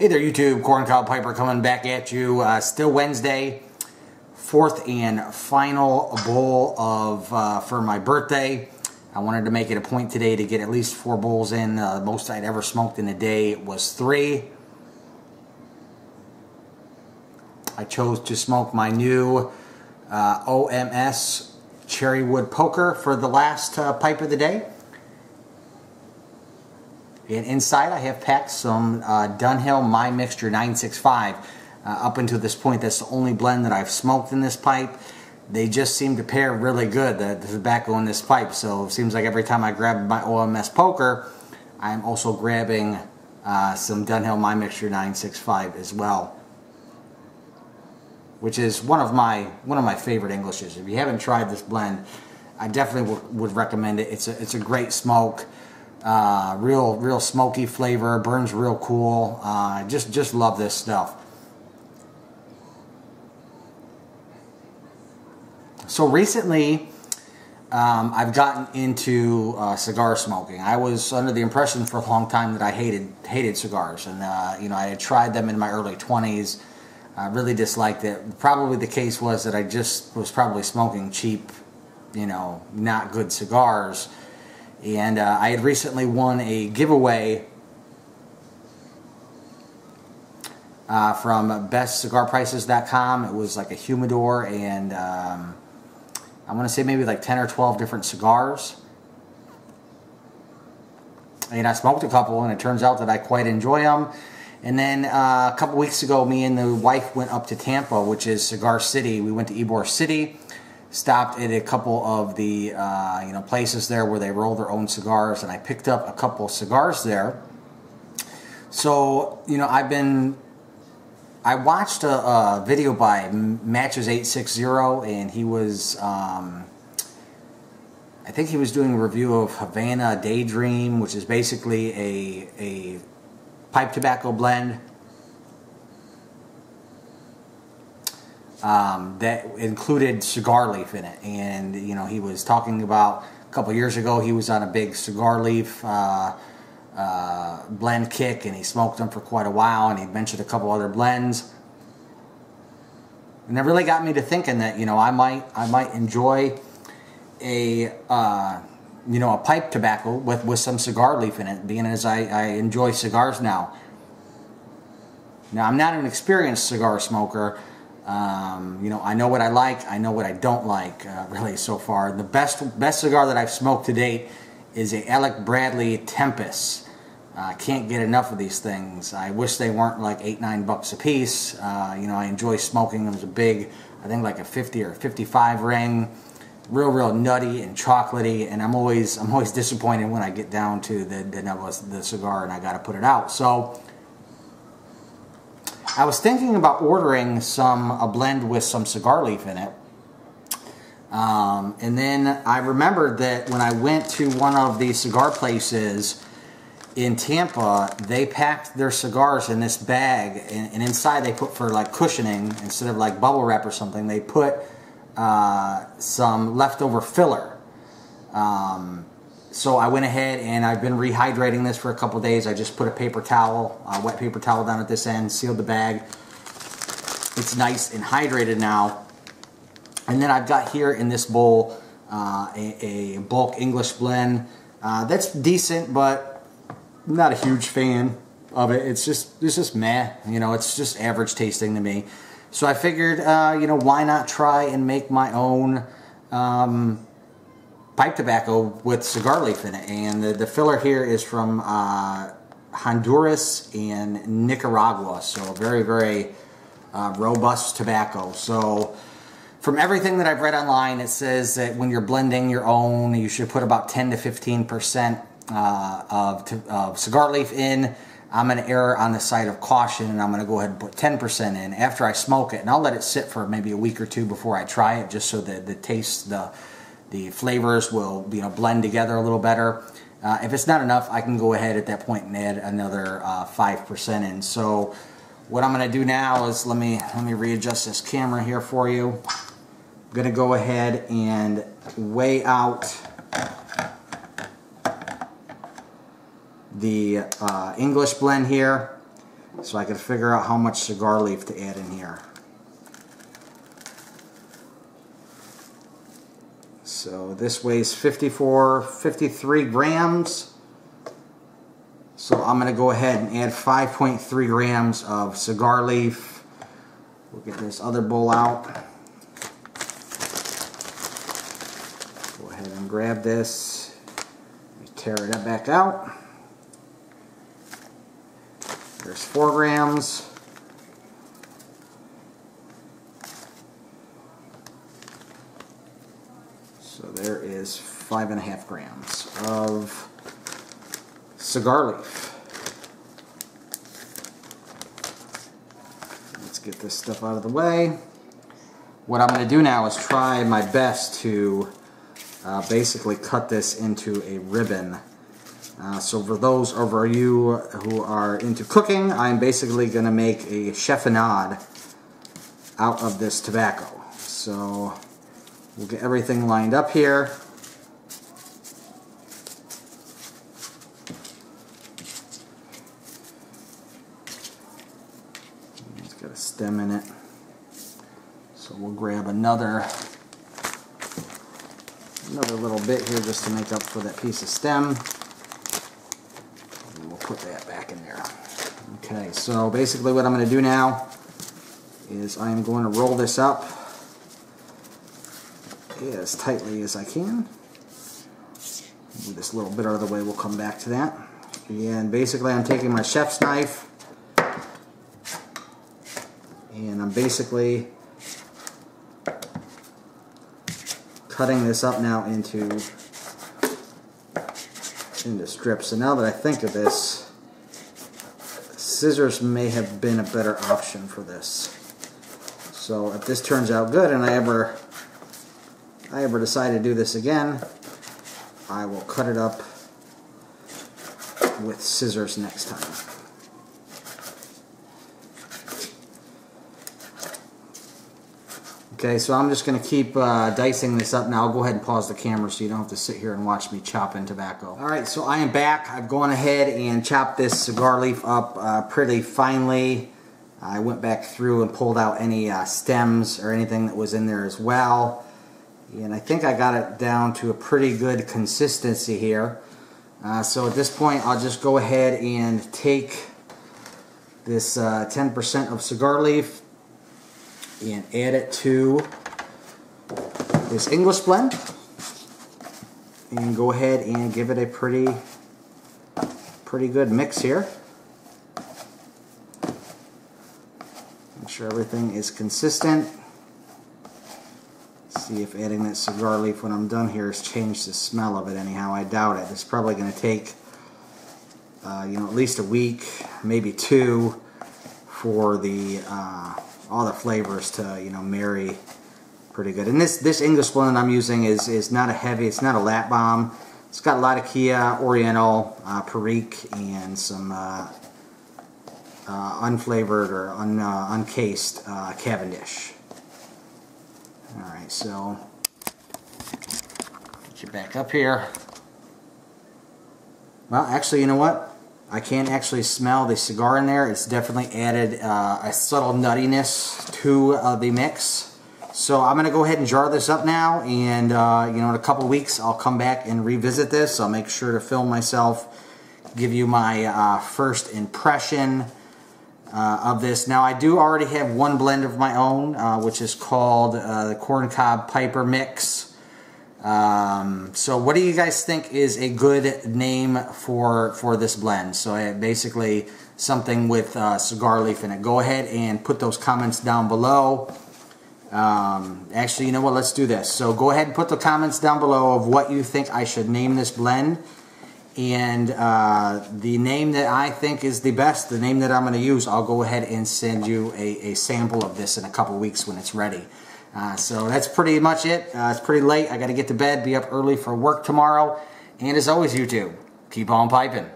Hey there YouTube, Corncob Piper coming back at you. Still Wednesday, fourth and final bowl of for my birthday. I wanted to make it a point today to get at least 4 bowls in. The most I'd ever smoked in a day was 3. I chose to smoke my new OMS Cherrywood Poker for the last pipe of the day. And inside I have packed some Dunhill My Mixture 965. Up until this point, that's the only blend that I've smoked in this pipe. They just seem to pair really good, the tobacco in this pipe. So it seems like every time I grab my OMS Poker, I'm also grabbing some Dunhill My Mixture 965 as well, which is one of my favorite Englishes. If you haven't tried this blend, I definitely would recommend it. It's a great smoke. Real smoky flavor, burns real cool. Just love this stuff. So recently, I've gotten into cigar smoking. I was under the impression for a long time that I hated cigars, and you know, I had tried them in my early 20s. I really disliked it. Probably the case was that I just was probably smoking cheap, you know, not good cigars. And I had recently won a giveaway from bestcigarprices.com. It was like a humidor and I want to say maybe like 10 or 12 different cigars. And I smoked a couple, and it turns out that I quite enjoy them. And then a couple weeks ago, me and the wife went up to Tampa, which is Cigar City. We went to Ybor City. Stopped at a couple of the you know, places there where they roll their own cigars, and I picked up a couple cigars there. So, you know, I watched a video by Matches860, and he was I think he was doing a review of Havana Daydream, which is basically a pipe tobacco blend that included cigar leaf in it. And you know, he was talking about a couple years ago he was on a big cigar leaf blend kick, and he smoked them for quite a while, and he mentioned a couple other blends, and that really got me to thinking that, you know, I might enjoy a you know, a pipe tobacco with some cigar leaf in it, being as I enjoy cigars now. Now, I'm not an experienced cigar smoker. You know, I know what I like, I know what I don't like, really, so far. The best cigar that I've smoked to date is a Alec Bradley Tempest. I can't get enough of these things. I wish they weren't like $8-9 bucks a piece. You know, I enjoy smoking them. It's a big, I think like a 50 or 55 ring, real nutty and chocolatey, and I'm always disappointed when I get down to the cigar and I got to put it out. So I was thinking about ordering a blend with some cigar leaf in it. And then I remembered that when I went to one of the cigar places in Tampa, they packed their cigars in this bag, and inside they put, for like cushioning, instead of like bubble wrap or something, they put some leftover filler. So I went ahead and I've been rehydrating this for a couple days. I just put a paper towel, wet paper towel down at this end, sealed the bag. It's nice and hydrated now. And then I've got here in this bowl a bulk English blend that's decent, but I'm not a huge fan of it. It's just meh. You know, it's just average tasting to me. So I figured, you know, why not try and make my own pipe tobacco with cigar leaf in it. And the filler here is from Honduras and Nicaragua, so very robust tobacco. So from everything that I've read online, it says that when you're blending your own, you should put about 10 to 15% of cigar leaf in. I'm going to err on the side of caution, and I'm going to go ahead and put 10% in after I smoke it, and I'll let it sit for maybe a week or two before I try it, just so that the taste, the flavors will, you know, blend together a little better. If it's not enough, I can go ahead at that point and add another 5% in. So what I'm going to do now is let me readjust this camera here for you. I'm going to go ahead and weigh out the English blend here. so I could figure out how much cigar leaf to add in here. So this weighs 53 grams. So I'm going to go ahead and add 5.3 grams of cigar leaf. We'll get this other bowl out. Go ahead and grab this. Tear it back out. There's 4 grams. So there is 5.5 grams of cigar leaf. Let's get this stuff out of the way. What I'm going to do now is try my best to basically cut this into a ribbon. So for those of you who are into cooking, I'm basically going to make a chiffonade out of this tobacco. So we'll get everything lined up here. It's got a stem in it. So we'll grab another little bit here just to make up for that piece of stem. And we'll put that back in there. Okay, so basically what I'm going to do now is I'm going to roll this up as tightly as I can. Move this little bit out of the way, we'll come back to that. And basically I'm taking my chef's knife and I'm basically cutting this up now into strips. So now that I think of this, scissors may have been a better option for this. So if this turns out good and I ever decide to do this again, I will cut it up with scissors next time. Okay, so I'm just going to keep dicing this up now. I'll go ahead and pause the camera so you don't have to sit here and watch me chopping tobacco. Alright, so I am back. I've gone ahead and chopped this cigar leaf up pretty finely. I went back through and pulled out any stems or anything that was in there as well. And I think I got it down to a pretty good consistency here. So at this point, I'll just go ahead and take this 10% of cigar leaf and add it to this English blend. And go ahead and give it a pretty good mix here. Make sure everything is consistent. See if adding that cigar leaf when I'm done here has changed the smell of it anyhow. I doubt it. It's probably going to take at least a week, maybe 2, for the all the flavors to marry pretty good. And this English blend I'm using is not a heavy. It's not a lat bomb. It's got Latakia, Oriental, Perique, and some unflavored or uncased Cavendish. Alright, so get you back up here. Well, actually, you know what? I can actually smell the cigar in there. It's definitely added a subtle nuttiness to the mix. So I'm going to go ahead and jar this up now, and in a couple weeks I'll come back and revisit this. I'll make sure to film myself, give you my first impression of this. Now I do already have one blend of my own, which is called the Corncob Piper Mix. So what do you guys think is a good name for this blend? So basically something with cigar leaf in it. Go ahead and put those comments down below. Actually, you know what? Let's do this. So go ahead and put the comments down below of what you think I should name this blend. And the name that I think is the best, the name that I'm going to use, I'll go ahead and send you a sample of this in a couple weeks when it's ready. So that's pretty much it. It's pretty late. I got to get to bed, be up early for work tomorrow. And as always, YouTube, keep on piping.